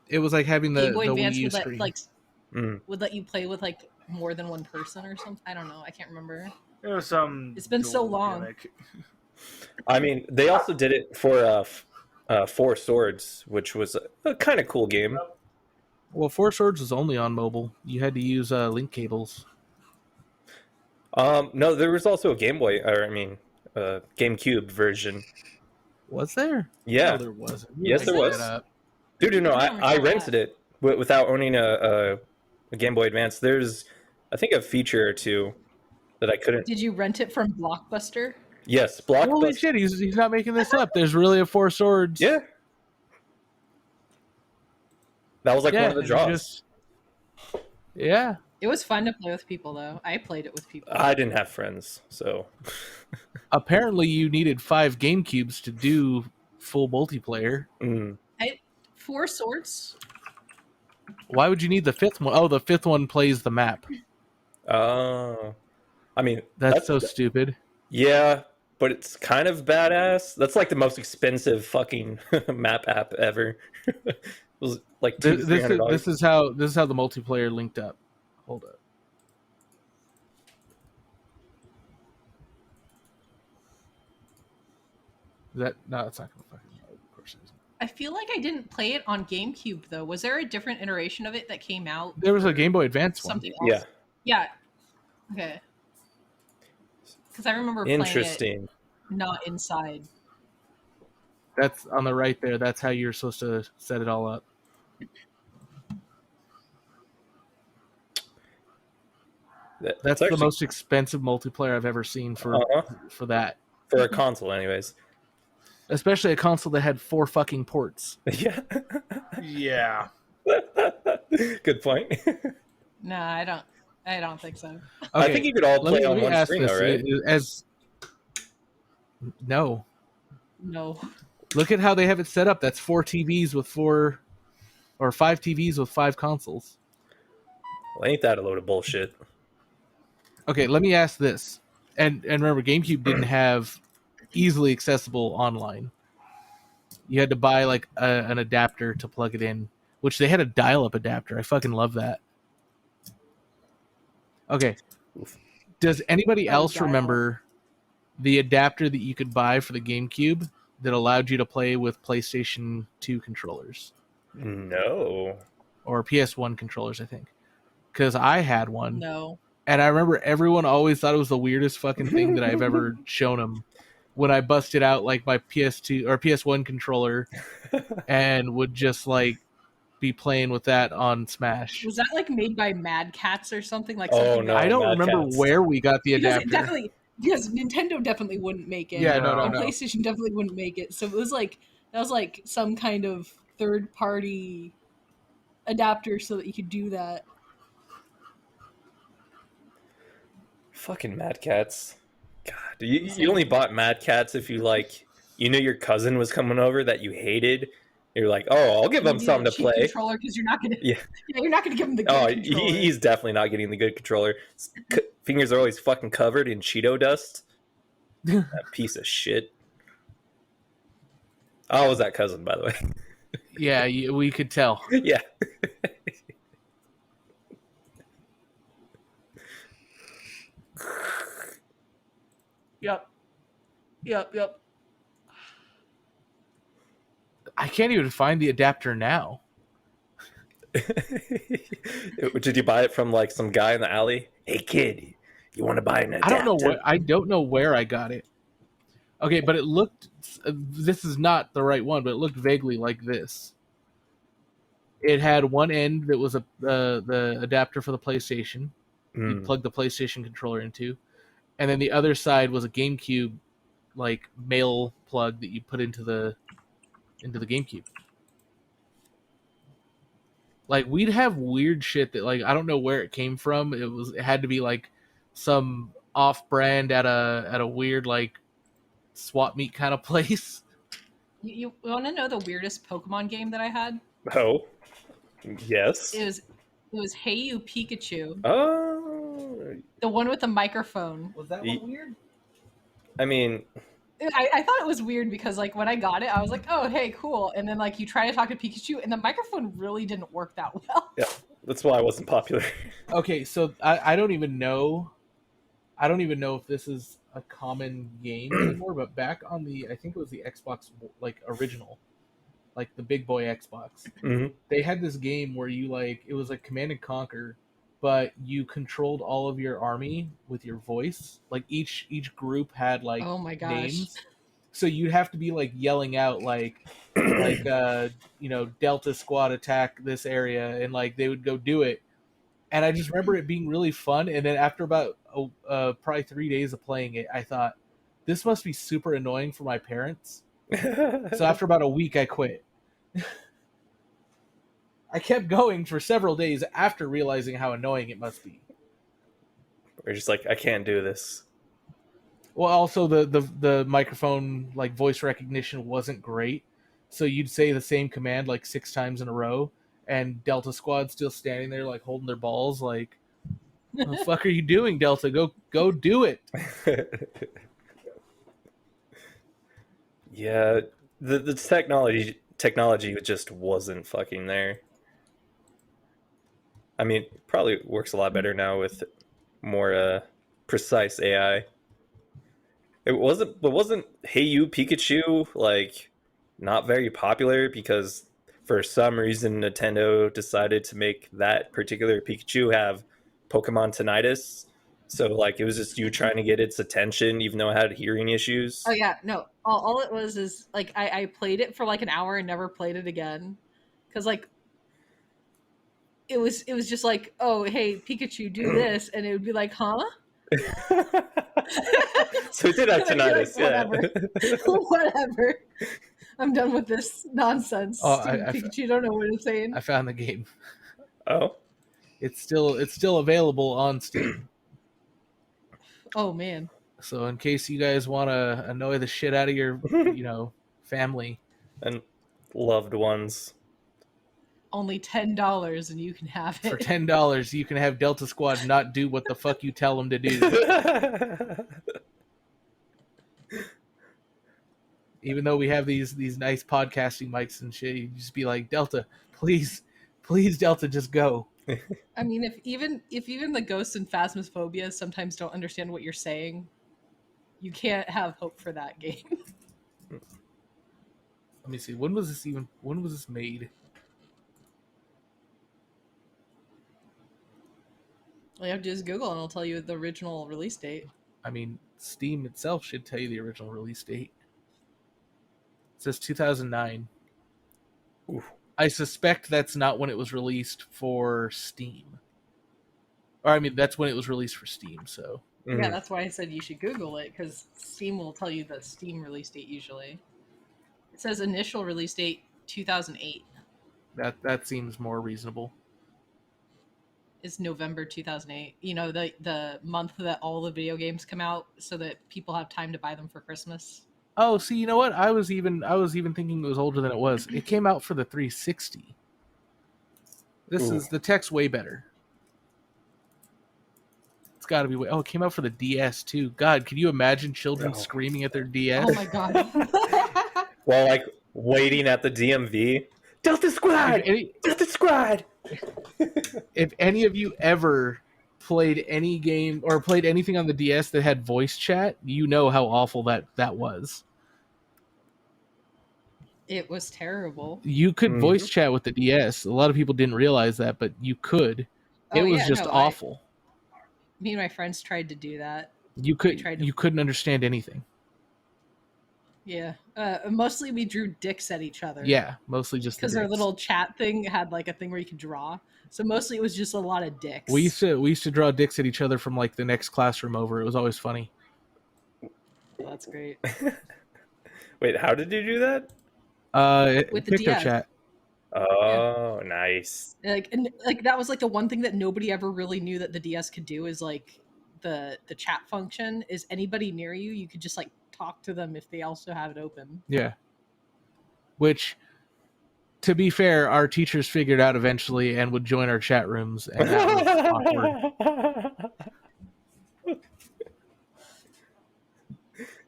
It was like having the Game Boy Wii Advance U would let, screen. would let you play with like more than one person or something. I don't know. I can't remember. It was some. It's been so dual long. gimmick. I mean, they also did it for Four Swords, which was a kind of cool game. Well, Four Swords was only on mobile. You had to use link cables. No, there was also a Game Boy, or I mean, GameCube version. Was there? Yeah, No, there wasn't. Yes, there Make was. that up. dude, no, I don't I recall rented it without owning a Game Boy Advance. There's, I think, a feature or two that I couldn't. Did you rent it from Blockbuster? Yes, Holy Blockbuster. shit, he's not making this up. There's really a Four Swords. Yeah, that was like Yeah, one of the and draws. Yeah. It was fun to play with people, though. I played it with people. I didn't have friends, so Apparently, you needed 5 GameCubes to do full multiplayer. Four Swords. Why would you need the 5th one? Oh, the 5th one plays the map. I mean, That's so stupid. Yeah, but it's kind of badass. That's like the most expensive fucking map app ever. It was like $200-$300. This is how the multiplayer linked up. Hold up. No, it's not gonna fucking load. Of course it isn't. I feel like I didn't play it on GameCube though. Was there a different iteration of it that came out? There was a for Game Boy Advance one. something Yeah, else. Yeah. Okay. Because I remember playing interesting. it not inside. That's on the right there. That's how you're supposed to set it all up. That's the actually- most expensive multiplayer I've ever seen for that. for a console, anyways. Especially a console that had 4 fucking ports. Yeah, Yeah. good point. No, I I don't think so. I think you could all play let on me one ask screen, this, though, right? No. No. Look at how they have it set up. That's 4 TVs with 4 or 5 TVs with 5 consoles. Well, ain't that a load of bullshit? Okay, let me ask this. And remember, GameCube didn't have easily accessible online. You had to buy like an adapter to plug it in, which they had a dial-up adapter. I fucking love that. Okay. Oof. Does anybody else dial-up. remember the adapter that you could buy for the GameCube that allowed you to play with PlayStation 2 controllers? No. Or PS1 controllers, I think. Because I had one. No. And I remember everyone always thought it was the weirdest fucking thing that I've ever shown them. When I busted out like my PS2 or PS1 controller and would just like be playing with that on Smash. Was that like made by Mad Cats or something? Like Oh, something no. that- I don't Mad remember Cats. where we got the because adapter. it definitely because Nintendo definitely wouldn't make it. Yeah, no. And PlayStation definitely wouldn't make it. So it was like that was like some kind of third party adapter so that you could do that. Fucking Mad Cats. God, you only bought Mad Cats if you you knew your cousin was coming over that you hated. You're like, oh, I'll give him something to play. Controller because you're not gonna. Yeah. You're not gonna give him the good Oh, controller. he's definitely not getting the good controller. Fingers are always fucking covered in Cheeto dust. That piece of shit. Oh, was that cousin, by the way? Yeah, we could tell. Yeah. Yep. I can't even find the adapter now. Did you buy it from like some guy in the alley? Hey kid, you want to buy an adapter? I don't know where I got it. Okay, but it looked. This is not the right one, but it looked vaguely like this. It had one end that was the adapter for the PlayStation. You plug the PlayStation controller into, and then the other side was a GameCube, like male plug that you put into the GameCube. Like we'd have weird shit that like I don't know where it came from. It had to be like some off-brand at a weird like swap meet kind of place. You want to know the weirdest Pokemon game that I had? Oh, yes. It was Hey You Pikachu, Oh, the one with the microphone. Was that one weird? I mean, I thought it was weird because like when I got it, I was like, oh hey, cool. And then like you try to talk to Pikachu, and the microphone really didn't work that well. yeah, that's why I wasn't popular. Okay, so I don't even know. I don't even know if this is a common game anymore. But back on I think it was the Xbox like original, like the big boy Xbox. Mm-hmm. They had this game where you like it was like Command and Conquer, but you controlled all of your army with your voice. Like each group had like Oh my gosh. names, so you'd have to be like yelling out like Delta Squad attack this area, and like they would go do it. And I just remember it being really fun. And then after about probably 3 days of playing it, I thought this must be super annoying for my parents. So after about a week, I quit. I kept going for several days after realizing how annoying it must be. We're just like, I can't do this. Well, also the microphone like voice recognition wasn't great, so you'd say the same command like 6 times in a row, and Delta Squad's still standing there like holding their balls, like, "What the fuck are you doing, Delta? Go do it!" Yeah, the technology just wasn't fucking there. I mean, it probably works a lot better now with more precise AI. It wasn't Hey You Pikachu like not very popular because for some reason Nintendo decided to make that particular Pikachu have Pokemon tinnitus. So like it was just you trying to get its attention even though it had hearing issues. Oh yeah, no. All it was is like I played it for like an hour and never played it again, because like it was just like, oh hey Pikachu, do this, and it would be like, huh? So it did have tinnitus. Like, whatever. I'm done with this nonsense. Oh, Stupid Pikachu don't know what it's saying. I found the game. Oh, It's still available on Steam. Oh man. So in case you guys want to annoy the shit out of your, family, And loved ones. Only $10 and you can have for it. $10 you can have Delta Squad not do what the fuck you tell them to do. Even though we have these nice podcasting mics and shit, you just be like, Delta, please, Delta, just go. I mean, if even the ghosts and phasmophobia sometimes don't understand what you're saying, you can't have hope for that game. Let me see. When was this made? All you have to do is Google and it'll tell you the original release date. I mean, Steam itself should tell you the original release date. It says 2009. Oof. I suspect that's not when it was released for Steam. Or, I mean, that's when it was released for Steam, so... Yeah, that's why I said you should Google it, because Steam will tell you the Steam release date usually. It says initial release date 2008. That seems more reasonable. Is November 2008. You know, the month that all the video games come out so that people have time to buy them for Christmas. Oh, see, you know what? I was even thinking it was older than it was. It came out for the 360. The text way better. It's got to be way. Oh, it came out for the DS too. God, can you imagine children screaming at their DS? Oh my god. While like waiting at the DMV. Delta Squad! Delta Squad! If any of you ever played any game or played anything on the DS that had voice chat, you know how awful that was. It was terrible. You could voice chat with the DS. A lot of people didn't realize that, but you could. It was just awful. Me and my friends tried to do that. You couldn't understand anything. Yeah. Mostly we drew dicks at each other. Yeah, mostly just because our little chat thing had like a thing where you could draw. So mostly it was just a lot of dicks. We used to draw dicks at each other from like the next classroom over. It was always funny. Well, that's great. Wait, how did you do that? With the DS. Chat. Oh, yeah. Nice. Like that was like the one thing that nobody ever really knew that the DS could do is like the chat function is anybody near you, you could just like talk to them if they also have it open. Yeah. Which, to be fair, our teachers figured out eventually and would join our chat rooms, and that was awkward.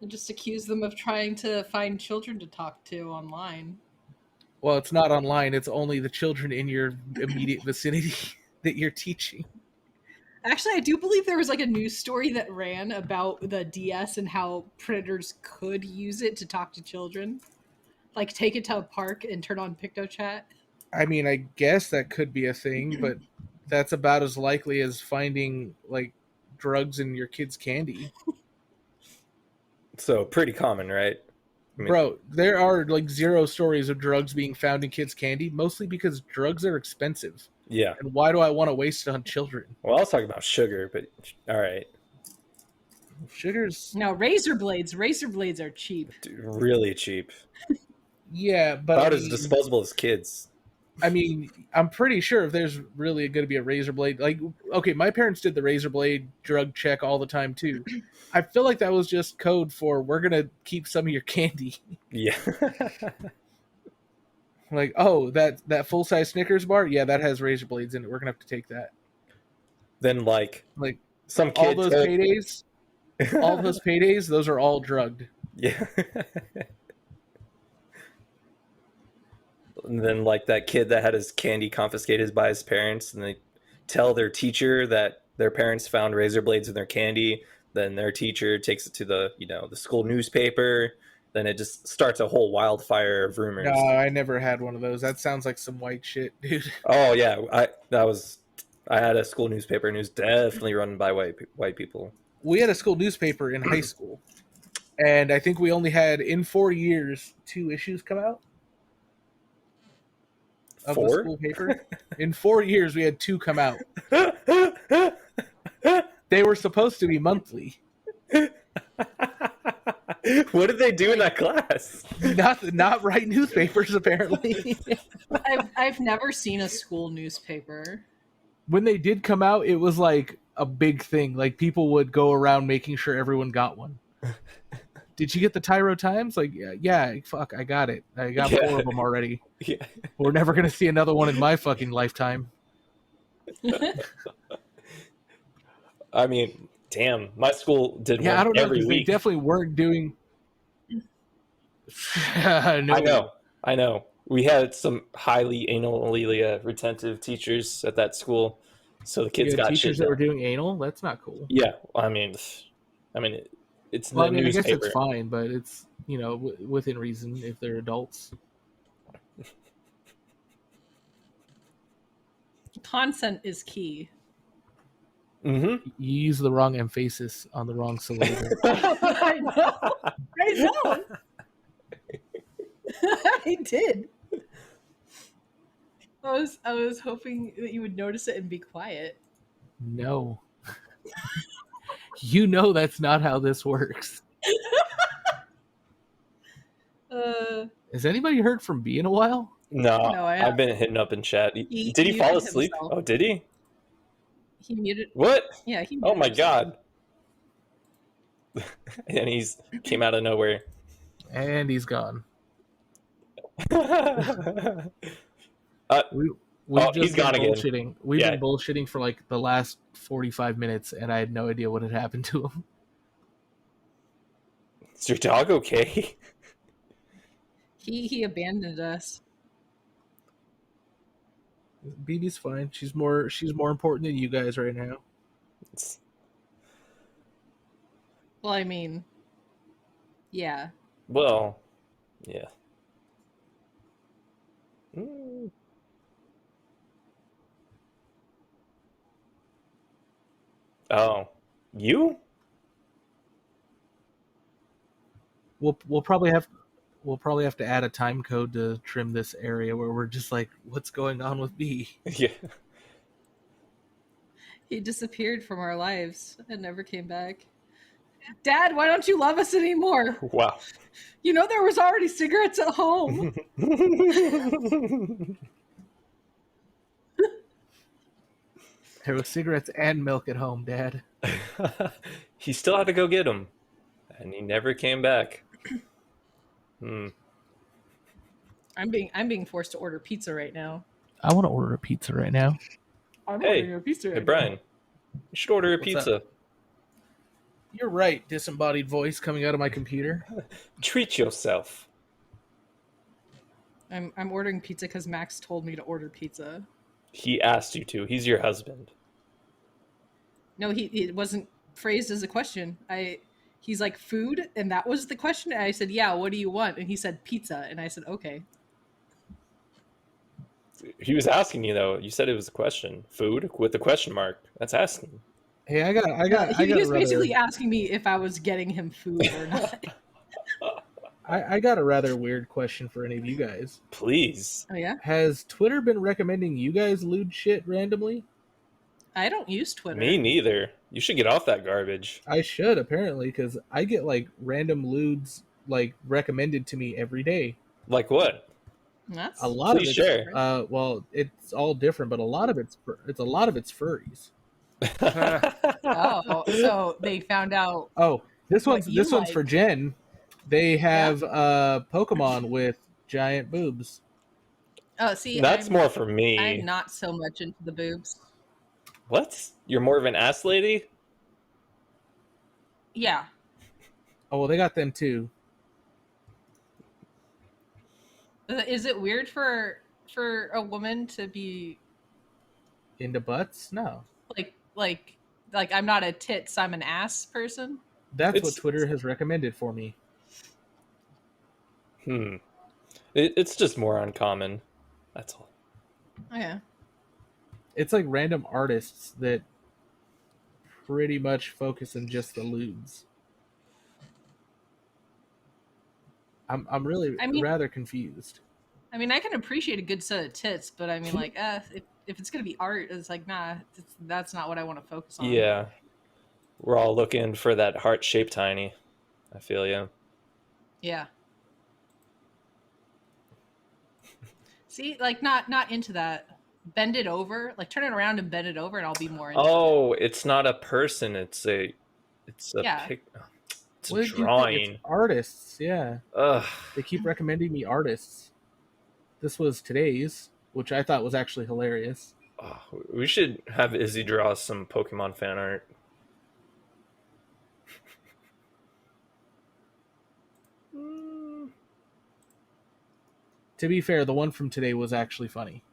And just accuse them of trying to find children to talk to online. Well, it's not online. It's only the children in your immediate vicinity that you're teaching. Actually, I do believe there was like a news story that ran about the DS and how predators could use it to talk to children. Like take it to a park and turn on PictoChat. I mean, I guess that could be a thing, but that's about as likely as finding like drugs in your kid's candy. So pretty common, right? I mean, bro, there are like 0 stories of drugs being found in kids' candy, mostly because drugs are expensive. Yeah. And why do I want to waste it on children? Well, I was talking about sugar, but all right. Sugar's... No, razor blades. Razor blades are cheap. Dude, really cheap. Yeah, but... About as disposable as kids. I mean, I'm pretty sure if there's really going to be a razor blade... Like, okay, my parents did the razor blade drug check all the time, too. I feel like that was just code for, we're going to keep some of your candy. Yeah. Like, oh, that full-size Snickers bar? Yeah, that has razor blades in it. We're going to have to take that. Then, like some all those paydays, those are all drugged. Yeah. And then, like, that kid that had his candy confiscated by his parents, and they tell their teacher that their parents found razor blades in their candy. Then their teacher takes it to the school newspaper. Then it just starts a whole wildfire of rumors. No, I never had one of those. That sounds like some white shit, dude. Oh yeah, I had a school newspaper, and it was definitely run by white people. We had a school newspaper in high school, and I think we only had in 4 years 2 issues come out of 4? the school paper. In 4 years, we had 2 come out. They were supposed to be monthly. What did they do in that class? Not write newspapers, apparently. I've never seen a school newspaper. when they did come out, it was like a big thing. Like people would go around making sure everyone got one. Did you get the Tyro Times? Like, yeah, fuck, I got it. I got 4 of them already. Yeah. We're never gonna see another one in my fucking lifetime. I mean, damn, my school did Yeah, one I don't know, every because they week. definitely weren't doing. No. I know. We had some highly anally retentive teachers at that school, so the kids You had got teachers shit that were done. doing anal. That's not cool. Yeah, I mean, it's Well, the I mean, I guess it's newspaper. fine, but it's within reason if they're adults. Consent is key. Mm-hmm. You use the wrong emphasis on the wrong syllable. I know. I know. I did. I was hoping that you would notice it and be quiet. No. You know that's not how this works. Has anybody heard from B in a while? No, No, I I've been hitting up in chat. He Did he fall muted asleep? himself. Oh, did he? He muted. What? Yeah, he. Oh Muted my himself. god! And he's came out of nowhere. And he's gone. We've Oh, just he's been gone again. bullshitting. We've Yeah. been bullshitting for like the last 45 minutes, and I had no idea what had happened to him. Is your dog okay? He abandoned us. BB's fine. She's more important than you guys right now. Well, I mean, yeah. Well, yeah. Mm. Oh, you? We'll probably have to add a time code to trim this area where we're just like, what's going on with B? Yeah. He disappeared from our lives and never came back. Dad, why don't you love us anymore? Wow. You know there was already cigarettes at home. There was cigarettes and milk at home, Dad. He still had to go get them, and he never came back. I'm being forced to order pizza right now. I want to order a pizza right now. I'm Hey, ordering a pizza right Hey, Brian, you should order a What's pizza. up? You're right, disembodied voice coming out of my computer. Treat yourself. now. I'm ordering pizza because Max told me to order pizza. He asked you to. He's your husband. No, it wasn't phrased as a question. He's like, food, and that was the question. And I said, yeah, what do you want? And he said pizza, and I said, okay. He was asking you though. You said it was a question. Food with a question mark. That's asking. Hey, I got. He was basically asking me if I was getting him food or not. I got a rather weird question for any of you guys. Please. Oh yeah, Has Twitter been recommending you guys lewd shit randomly? I don't use Twitter. Me neither. You should get off that garbage. I should apparently, because I get like random lewds like recommended to me every day. Like what? That's A lot Please of share. it's well, it's all different, but a lot of it's furries. oh, so they found out. Oh, this What you one's like. for Jen. They have Pokemon with giant boobs. Oh, see, That's more for me. I'm not so much into the boobs. What? You're more of an ass lady? Yeah, Oh well, they got them too. is it weird for a woman to be Into butts? No. like I'm not a tits, I'm an ass person? That's what It's- Twitter has recommended for me. It's just more uncommon. That's all. Oh, yeah. It's like random artists that pretty much focus on just the lewds. I'm really rather confused. I mean, I can appreciate a good set of tits, but I mean, like, if it's gonna be art, it's like, nah, that's not what I want to focus on. Yeah. We're all looking for that heart-shaped tiny. I feel you. Yeah. See, like, not into that, bend it over, like turn it around and bend it over, and I'll be more into Oh, it's not a person. It's a Yeah. It's a What did you think? It's drawing. artists, yeah. Ugh. They keep recommending me artists. This was today's, which I thought was actually hilarious. Oh, we should have Izzy draw some Pokemon fan art. To be fair, the one from today was actually funny.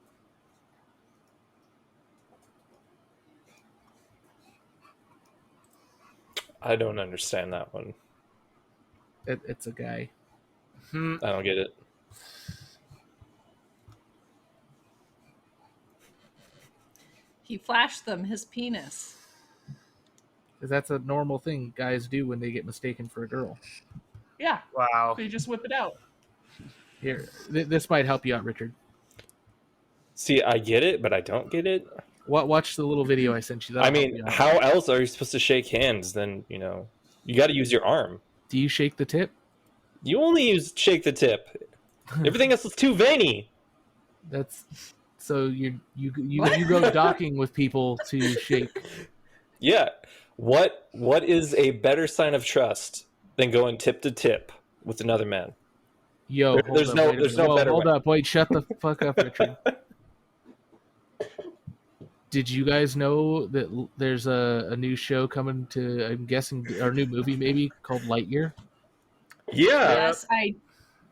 I don't understand that one. It's a guy. I don't get it. He flashed them his penis. Because that's a normal thing guys do when they get mistaken for a girl. Yeah. Wow. They just whip it out. Here, this might help you out, Richard. See, I get it, but I don't get it. Watch the little video I sent you. I That'll help mean, you out. how else are you supposed to shake hands? Then you got to use your arm. Do you shake the tip? You only shake the tip. Everything else is too veiny. That's so you go docking with people to shake. Yeah. What is a better sign of trust than going tip to tip with another man? Yo, There's no better hold way. up, wait, shut the fuck up, Richard. Did you guys know that there's a new show coming to, I'm guessing, or a new movie maybe called Lightyear? Yeah. Yes,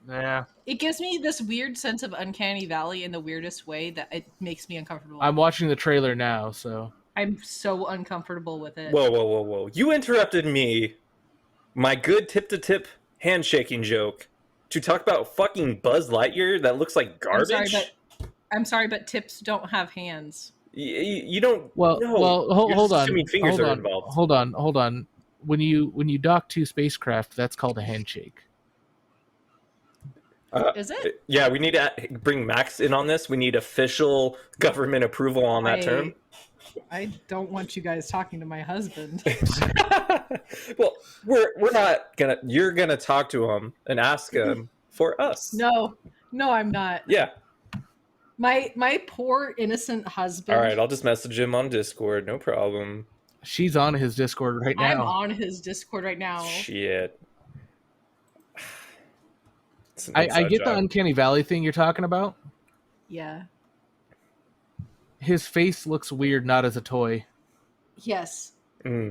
Yeah. it gives me this weird sense of uncanny valley in the weirdest way that it makes me uncomfortable. I'm watching the trailer now, so I'm so uncomfortable with it. Whoa. You interrupted me, my good tip to tip handshaking joke, to talk about fucking Buzz Lightyear that looks like garbage. I'm sorry, but tips don't have hands. You don't. well, no, you're hold just on, assuming fingers are involved. hold on. When you dock two spacecraft, that's called a handshake. Is it? Yeah, we need to bring Max in on this. We need official government approval on that term. I don't want you guys talking to my husband. Well, we're not gonna. You're gonna talk to him and ask him for us. No, I'm not. Yeah. My poor innocent husband. All right, I'll just message him on Discord. No problem. She's on his Discord right now. I'm on his Discord right now. Shit. I get the uncanny valley thing you're talking about. Yeah. His face looks weird, not as a toy. Yes.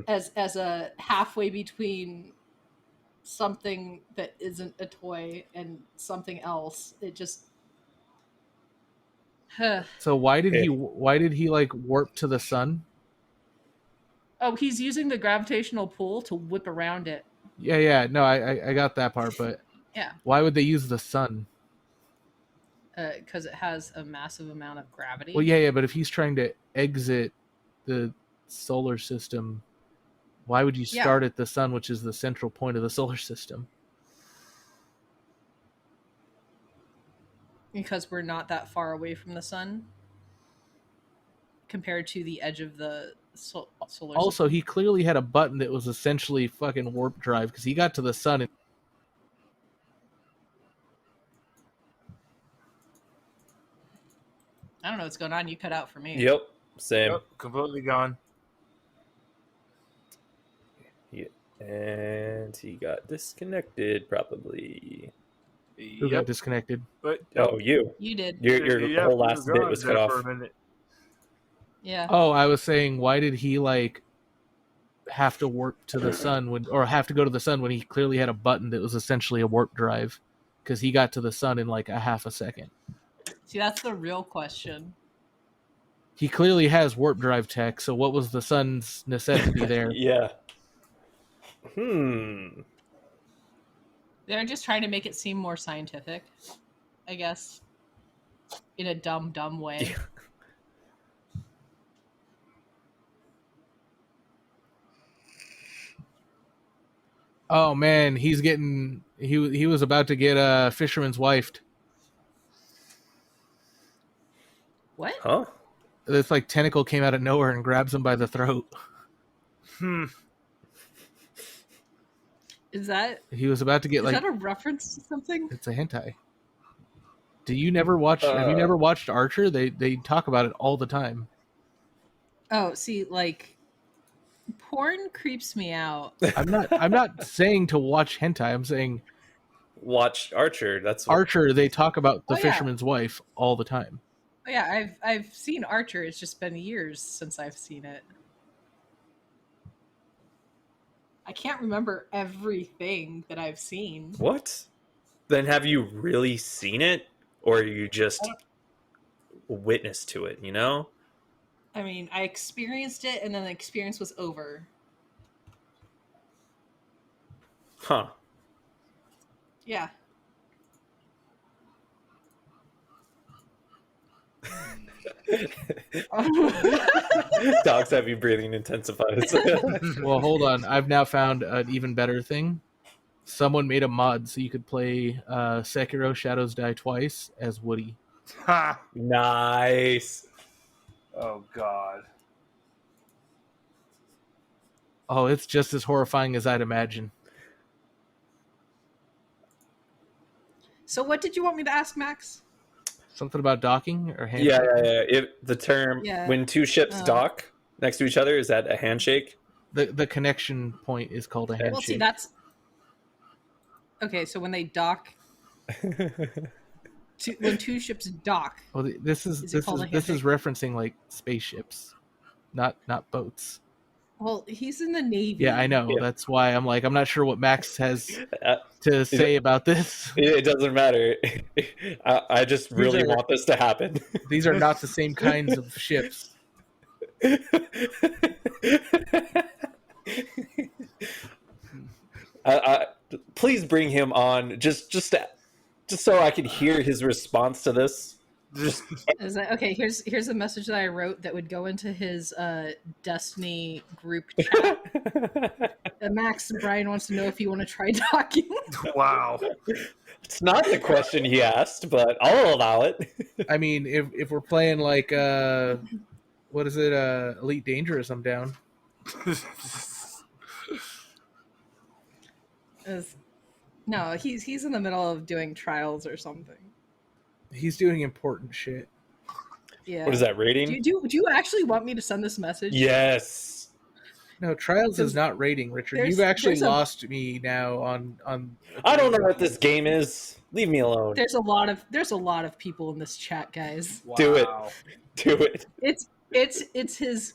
As a halfway between something that isn't a toy and something else. It just. So why did he like warp to the sun? Oh, he's using the gravitational pull to whip around it. Yeah. No, I got that part, but Yeah. why would they use the sun? Because it has a massive amount of gravity. Well, yeah, but if he's trying to exit the solar system, why would you start at the sun, which is the central point of the solar system? Because we're not that far away from the sun compared to the edge of the solar system. Also, he clearly had a button that was essentially fucking warp drive because he got to the sun and I don't know what's going on. You cut out for me. Yep. Same. Yep, completely gone. Yeah. And he got disconnected, probably. who got disconnected? But Oh, you. You did. Your whole last bit was cut off. for a minute. Yeah. Oh, I was saying, why did he like have to warp to the sun or have to go to the sun when he clearly had a button that was essentially a warp drive? Because he got to the sun in like a half a second. See, that's the real question. He clearly has warp drive tech, so what was the sun's necessity there? Yeah. They're just trying to make it seem more scientific, I guess, in a dumb way. Yeah. Oh man, he was about to get a fisherman's wifed. What? Huh? This like tentacle came out of nowhere and grabs him by the throat. Is that He was about to get is like that a reference to something? it's a hentai. Do you never watch? Have you never watched Archer? They talk about it all the time. Oh, see, like porn creeps me out. I'm not saying to watch hentai. I'm saying Watch Archer. That's Archer. They talk about the Oh, yeah. fisherman's wife all the time. Oh, yeah, I've seen Archer. It's just been years since I've seen it. I can't remember everything that I've seen. What? Then have you really seen it, or are you just witness to it? You know? I mean, I experienced it, and then the experience was over. Huh? Yeah. Dog's heavy breathing intensifies. Well, hold on. I've now found an even better thing. Someone made a mod so you could play Sekiro Shadows Die Twice as Woody. Ha! Nice. Oh God. Oh, it's just as horrifying as I'd imagine. So, what did you want me to ask, Max? Something about docking or handshake? Yeah. The term Yeah. when two ships dock next to each other, is that a handshake? The connection point is called a handshake. Well, see, that's okay. So when they dock, when two ships dock, Well, this is Is it called a referencing like spaceships, not boats. well, he's in the Navy. Yeah, I know. Yeah. That's why I'm like, I'm not sure what Max has Uh, to say about this. It doesn't matter. I just really are- want this to happen. These are not the same kinds of ships. Please bring him on, just so I can hear his response to this. Is that, okay, here's a message that I wrote that would go into his Destiny group chat. Max, Brian wants to know if you want to try docking. Wow. It's not the question he asked, but I'll allow it. I mean, if we're playing like what is it, Elite Dangerous, I'm down. No, he's in the middle of doing trials or something. He's doing important shit. Yeah. What is that rating? Do you actually want me to send this message? Yes. No, Trials is not rating, Richard. there's- You've actually there's a- lost me now on. I don't know what this game is. Leave me alone. There's a lot of people in this chat, guys. Do it. Wow. Do it. It's his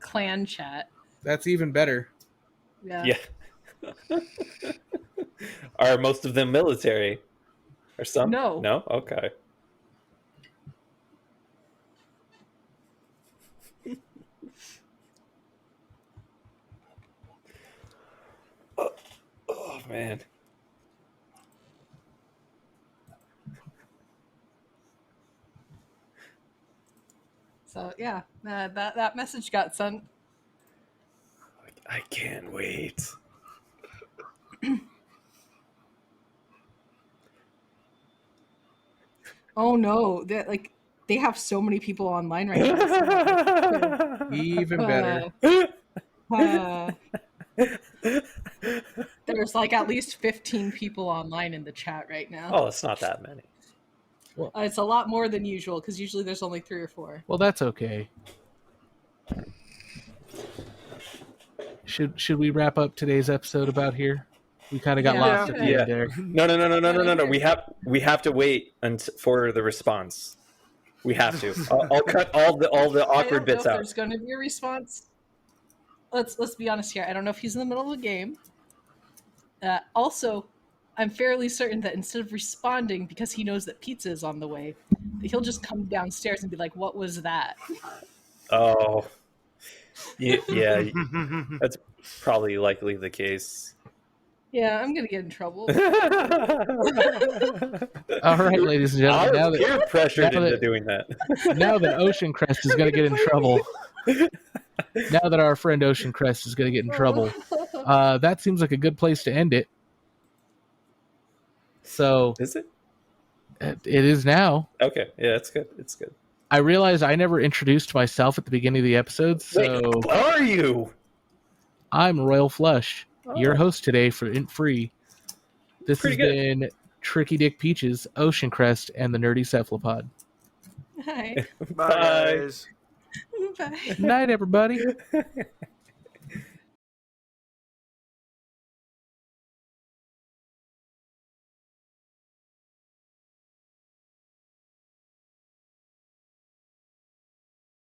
clan chat. That's even better. Yeah. Yeah. Are most of them military? Or some? No. No? Okay. Oh, man. So yeah, that message got sent. I can't wait. Oh no, they have so many people online right now. Even better. Uh, there's like at least 15 people online in the chat right now. Oh, it's not that many. It's a lot more than usual because usually there's only 3 or 4. Well, that's okay. Should we wrap up today's episode about here? We kind of got Yeah. lost at the Yeah. end there. No. We have to wait for the response. We have to. I'll cut all the I don't awkward know bits if out. there's going to be a response. Let's be honest here. I don't know if he's in the middle of a game. Also, I'm fairly certain that instead of responding because he knows that pizza is on the way, that he'll just come downstairs and be like, "What was that?" Oh, yeah, that's probably likely the case. Yeah, I'm gonna get in trouble. All right, ladies and I gentlemen. was peer pressured now into that- doing that. Now that Ocean Crest is going to get in trouble. Now that our friend Ocean Crest is going to get in trouble, that seems like a good place to end it. So Is it? it is now. Okay, yeah, it's good. It's good. I realized I never introduced myself at the beginning of the episode, so Wait, who are you? I'm Royal Flush, your Oh. host today for INT Free. This Pretty has good. been Tricky Dick Peaches, Ocean Crest, and the Nerdy Cephalopod. Hi. Bye, guys. Bye. Night, everybody.